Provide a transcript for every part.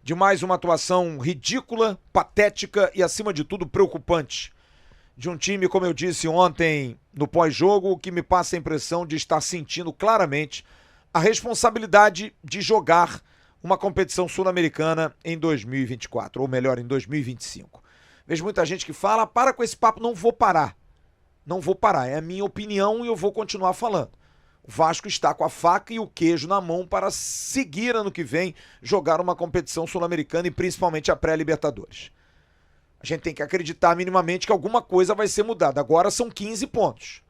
de mais uma atuação ridícula, patética e, acima de tudo, preocupante. De um time, como eu disse ontem no pós-jogo, que me passa a impressão de estar sentindo claramente a responsabilidade de jogar uma competição sul-americana em 2024, ou melhor, em 2025. Vejo muita gente que fala, para com esse papo, não vou parar. Não vou parar, é a minha opinião e eu vou continuar falando. O Vasco está com a faca e o queijo na mão para seguir ano que vem jogar uma competição sul-americana e principalmente a pré-Libertadores. A gente tem que acreditar minimamente que alguma coisa vai ser mudada. Agora são 15 pontos.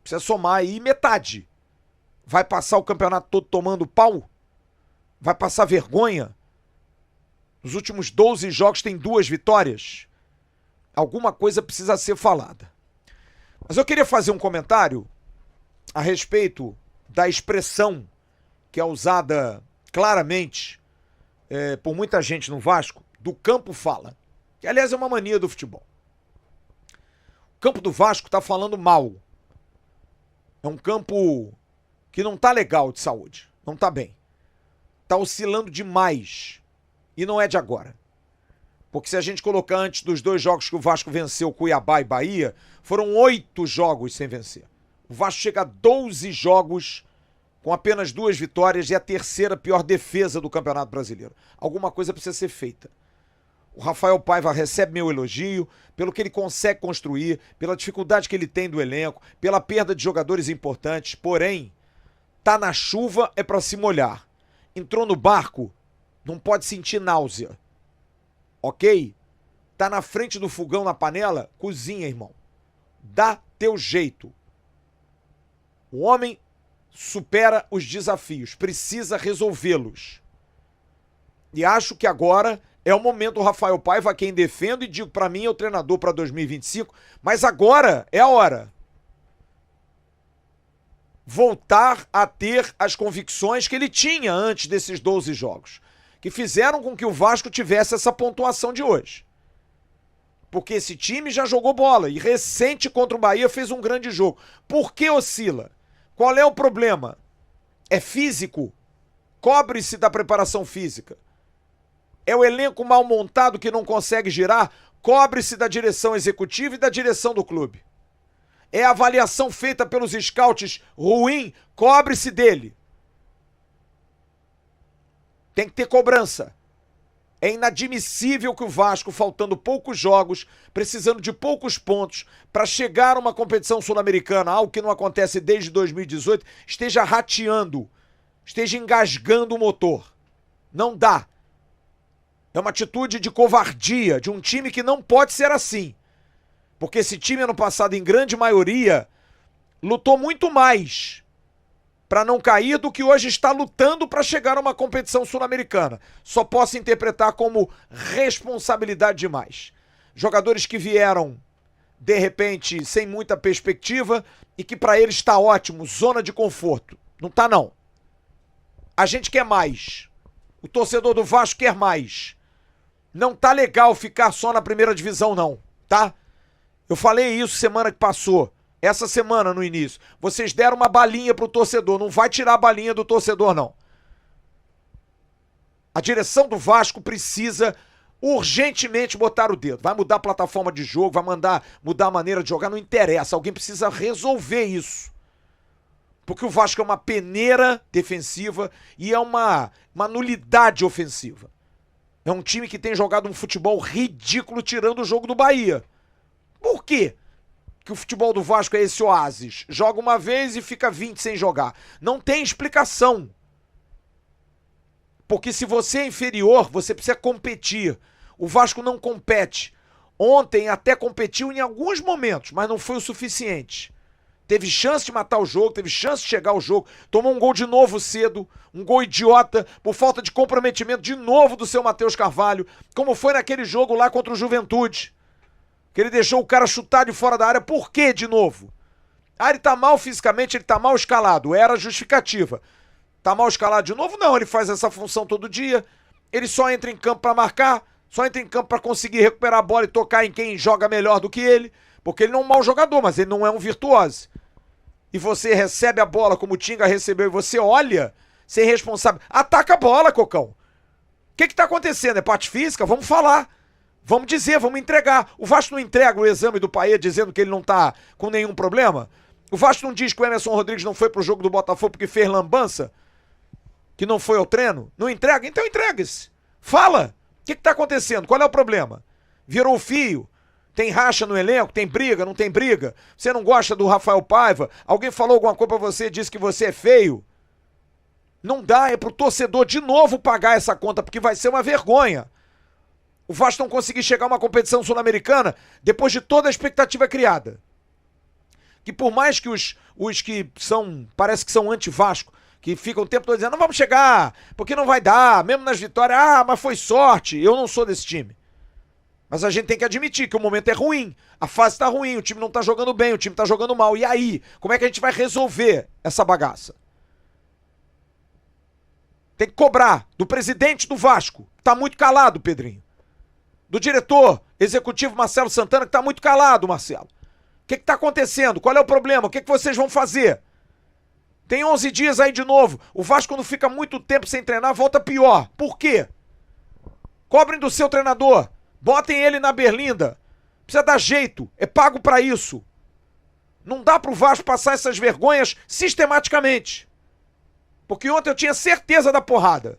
Precisa somar aí metade. Vai passar o campeonato todo tomando pau? Vai passar vergonha? Nos últimos 12 jogos tem 2 vitórias. Alguma coisa precisa ser falada. Mas eu queria fazer um comentário a respeito da expressão que é usada claramente por muita gente no Vasco, do campo fala. Que, aliás, é uma mania do futebol. O campo do Vasco tá falando mal. É um campo que não tá legal de saúde. Não tá bem. Tá oscilando demais. E não é de agora. Porque se a gente colocar antes dos 2 jogos que o Vasco venceu, Cuiabá e Bahia, foram 8 jogos sem vencer. O Vasco chega a 12 jogos com apenas 2 vitórias e a terceira pior defesa do Campeonato Brasileiro. Alguma coisa precisa ser feita. O Rafael Paiva recebe meu elogio pelo que ele consegue construir, pela dificuldade que ele tem do elenco, pela perda de jogadores importantes. Porém, tá na chuva é pra se molhar. Entrou no barco, não pode sentir náusea. Ok? Tá na frente do fogão na panela, cozinha, irmão. Dá teu jeito. O homem supera os desafios, precisa resolvê-los. E acho que agora é o momento do Rafael Paiva, quem defendo, e digo, para mim é o treinador para 2025, mas agora é a hora. Voltar a ter as convicções que ele tinha antes desses 12 jogos, que fizeram com que o Vasco tivesse essa pontuação de hoje. Porque esse time já jogou bola e recente contra o Bahia fez um grande jogo. Por que oscila? Qual é o problema? É físico? Cobre-se da preparação física. É o elenco mal montado que não consegue girar? Cobre-se da direção executiva e da direção do clube. É a avaliação feita pelos scouts ruim? Cobre-se dele. Tem que ter cobrança. É inadmissível que o Vasco, faltando poucos jogos, precisando de poucos pontos para chegar a uma competição sul-americana, algo que não acontece desde 2018, esteja rateando, esteja engasgando o motor. Não dá. É uma atitude de covardia de um time que não pode ser assim. Porque esse time, ano passado, em grande maioria, lutou muito mais para não cair do que hoje está lutando para chegar a uma competição sul-americana. Só posso interpretar como responsabilidade demais. Jogadores que vieram, de repente, sem muita perspectiva e que para eles está ótimo, zona de conforto. Não tá, não. A gente quer mais. O torcedor do Vasco quer mais. Não tá legal ficar só na primeira divisão, não, tá? Eu falei isso semana que passou. Essa semana, no início, vocês deram uma balinha pro torcedor. Não vai tirar a balinha do torcedor, não. A direção do Vasco precisa urgentemente botar o dedo. Vai mudar a plataforma de jogo, vai mudar a maneira de jogar, não interessa. Alguém precisa resolver isso. Porque o Vasco é uma peneira defensiva e é uma nulidade ofensiva. É um time que tem jogado um futebol ridículo tirando o jogo do Bahia. Por quê? Que o futebol do Vasco é esse oásis. Joga uma vez e fica 20 sem jogar. Não tem explicação. Porque se você é inferior, você precisa competir. O Vasco não compete. Ontem até competiu em alguns momentos, mas não foi o suficiente. Teve chance de matar o jogo, teve chance de chegar ao jogo. Tomou um gol de novo cedo, um gol idiota, por falta de comprometimento de novo do seu Matheus Carvalho, como foi naquele jogo lá contra o Juventude. Que ele deixou o cara chutar de fora da área. Por quê, de novo? Ah, ele tá mal fisicamente, ele tá mal escalado. Era justificativa. Tá mal escalado de novo? Não, ele faz essa função todo dia. Ele só entra em campo pra marcar, só entra em campo pra conseguir recuperar a bola e tocar em quem joga melhor do que ele. Porque ele não é um mau jogador, mas ele não é um virtuoso. E você recebe a bola como o Tinga recebeu e você olha, sem responsável. Ataca a bola, Cocão. que está acontecendo? É parte física? Vamos falar. Vamos dizer, vamos entregar. O Vasco não entrega o exame do Paê dizendo que ele não está com nenhum problema? O Vasco não diz que o Emerson Rodrigues não foi pro jogo do Botafogo porque fez lambança? Que não foi ao treino? Não entrega? Então entregue-se. Fala. O que está acontecendo? Qual é o problema? Virou o fio? Tem racha no elenco? Tem briga? Não tem briga? Você não gosta do Rafael Paiva? Alguém falou alguma coisa pra você, disse que você é feio? Não dá, é pro torcedor de novo pagar essa conta, porque vai ser uma vergonha. O Vasco não conseguir chegar a uma competição sul-americana depois de toda a expectativa criada. Que por mais que os que são, parece que são anti-Vasco, que ficam o tempo todo dizendo, não vamos chegar, porque não vai dar, mesmo nas vitórias, mas foi sorte, eu não sou desse time. Mas a gente tem que admitir que o momento é ruim, a fase tá ruim, o time não tá jogando bem, o time tá jogando mal. E aí, como é que a gente vai resolver essa bagaça? Tem que cobrar do presidente do Vasco, tá muito calado, Pedrinho. Do diretor executivo Marcelo Santana, que tá muito calado, Marcelo. O que tá acontecendo? Qual é o problema? O que vocês vão fazer? Tem 11 dias aí de novo. O Vasco, quando fica muito tempo sem treinar, volta pior. Por quê? Cobrem do seu treinador. Botem ele na berlinda. Precisa dar jeito. É pago pra isso. Não dá pro Vasco passar essas vergonhas sistematicamente. Porque ontem eu tinha certeza da porrada.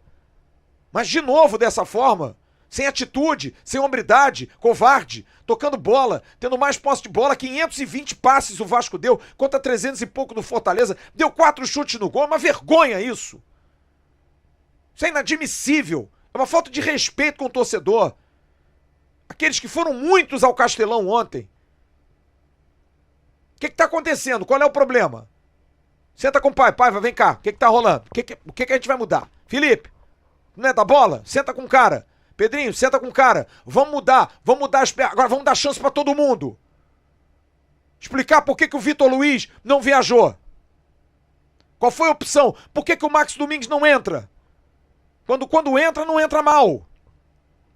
Mas de novo dessa forma, sem atitude, sem hombridade, covarde, tocando bola, tendo mais posse de bola, 520 passes o Vasco deu, contra 300 e pouco do Fortaleza, deu 4 chutes no gol, é uma vergonha isso. Isso é inadmissível, é uma falta de respeito com o torcedor. Aqueles que foram muitos ao Castelão ontem. O que está acontecendo? Qual é o problema? Senta com o pai, Paiva, vem cá, o que está rolando? O que a gente vai mudar? Felipe, não é da bola? Senta com o cara. Pedrinho, senta com o cara. Vamos mudar agora vamos dar chance pra todo mundo. Explicar por que o Vitor Luiz não viajou. Qual foi a opção? Por que o Max Domingues não entra? Quando entra, não entra mal.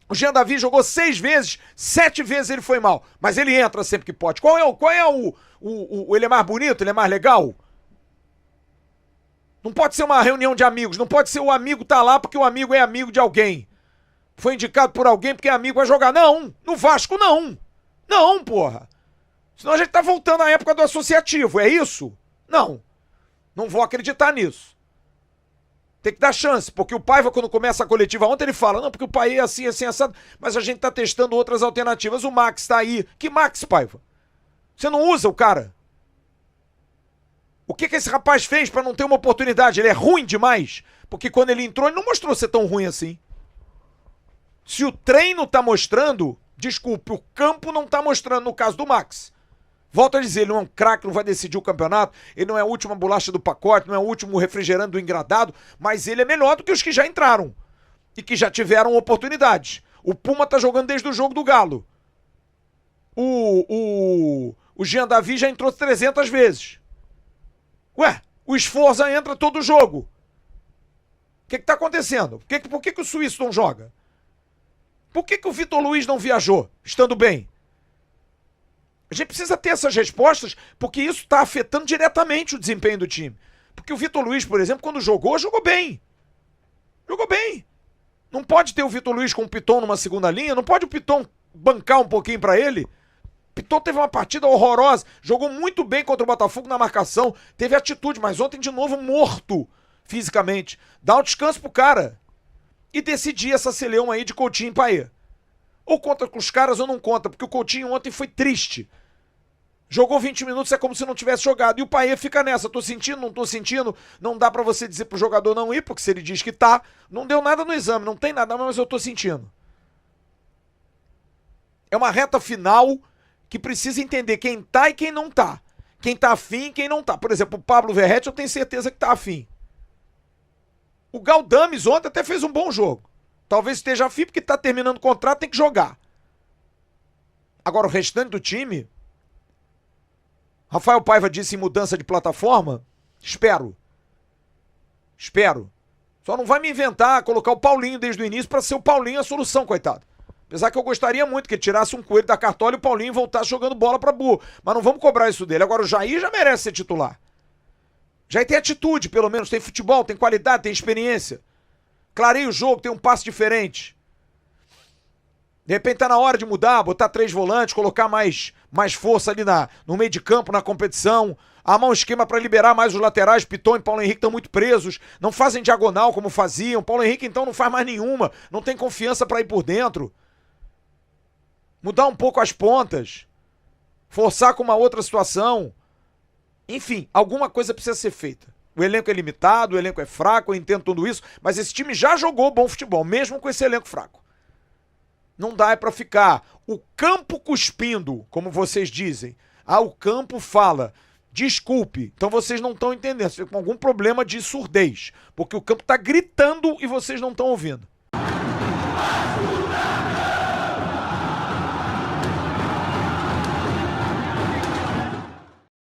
O Jean Davi jogou 6 vezes, 7 vezes ele foi mal. Mas ele entra sempre que pode. Qual é ele é mais bonito, ele é mais legal? Não pode ser uma reunião de amigos, não pode ser o amigo tá lá porque o amigo é amigo de alguém. Foi indicado por alguém porque é amigo, vai jogar. Não, no Vasco não. Não, porra. Senão a gente tá voltando à época do associativo, é isso? Não. Não vou acreditar nisso. Tem que dar chance, porque o Paiva, quando começa a coletiva ontem, ele fala, não, porque o Paê é assim, assim, assado, mas a gente tá testando outras alternativas. O Max tá aí. Que Max, Paiva? Você não usa o cara? O que esse rapaz fez pra não ter uma oportunidade? Ele é ruim demais? Porque quando ele entrou, ele não mostrou ser tão ruim assim. Se o treino tá mostrando, desculpe, o campo não tá mostrando no caso do Max. Volto a dizer, ele não é um craque, não vai decidir o campeonato, ele não é a última bolacha do pacote, não é o último refrigerante do engradado, mas ele é melhor do que os que já entraram e que já tiveram oportunidade. O Puma tá jogando desde o jogo do Galo. O Jean Davi já entrou 300 vezes. Ué, o Esforza entra todo jogo. O que tá acontecendo? Por que o Suíço não joga? Por que o Vitor Luiz não viajou, estando bem? A gente precisa ter essas respostas, porque isso está afetando diretamente o desempenho do time. Porque o Vitor Luiz, por exemplo, quando jogou bem. Jogou bem. Não pode ter o Vitor Luiz com o Piton numa segunda linha, não pode o Piton bancar um pouquinho para ele. O Piton teve uma partida horrorosa, jogou muito bem contra o Botafogo na marcação, teve atitude, mas ontem de novo morto fisicamente. Dá um descanso pro cara. E decidir essa celeuma aí de Coutinho e Paê. Ou conta com os caras ou não conta, porque o Coutinho ontem foi triste. Jogou 20 minutos, é como se não tivesse jogado. E o Paê fica nessa, tô sentindo, não tô sentindo. Não dá pra você dizer pro jogador não ir, porque se ele diz que tá, não deu nada no exame, não tem nada, mas eu tô sentindo. É uma reta final que precisa entender quem tá e quem não tá. Quem tá afim e quem não tá. Por exemplo, o Pablo Verratti eu tenho certeza que tá afim. O Galdames ontem até fez um bom jogo. Talvez esteja afim porque tá terminando o contrato, tem que jogar. Agora o restante do time... Rafael Paiva disse em mudança de plataforma. Espero. Só não vai me inventar colocar o Paulinho desde o início para ser o Paulinho a solução, coitado. Apesar que eu gostaria muito que ele tirasse um coelho da cartola e o Paulinho voltasse jogando bola pra burro. Mas não vamos cobrar isso dele. Agora o Jair já merece ser titular. Jair tem atitude, pelo menos, tem futebol, tem qualidade, tem experiência. clareia o jogo, tem um passe diferente. De repente tá na hora de mudar, botar 3 volantes, colocar mais força ali no meio de campo, na competição, armar um esquema para liberar mais os laterais. Piton e Paulo Henrique estão muito presos, não fazem diagonal como faziam. Paulo Henrique então não faz mais nenhuma, não tem confiança para ir por dentro. Mudar um pouco as pontas, forçar com uma outra situação. Enfim, alguma coisa precisa ser feita. O elenco é limitado, o elenco é fraco, eu entendo tudo isso, mas esse time já jogou bom futebol, mesmo com esse elenco fraco. Não dá para ficar o campo cuspindo, como vocês dizem. O campo fala, desculpe, então vocês não estão entendendo, vocês estão com algum problema de surdez, porque o campo está gritando e vocês não estão ouvindo.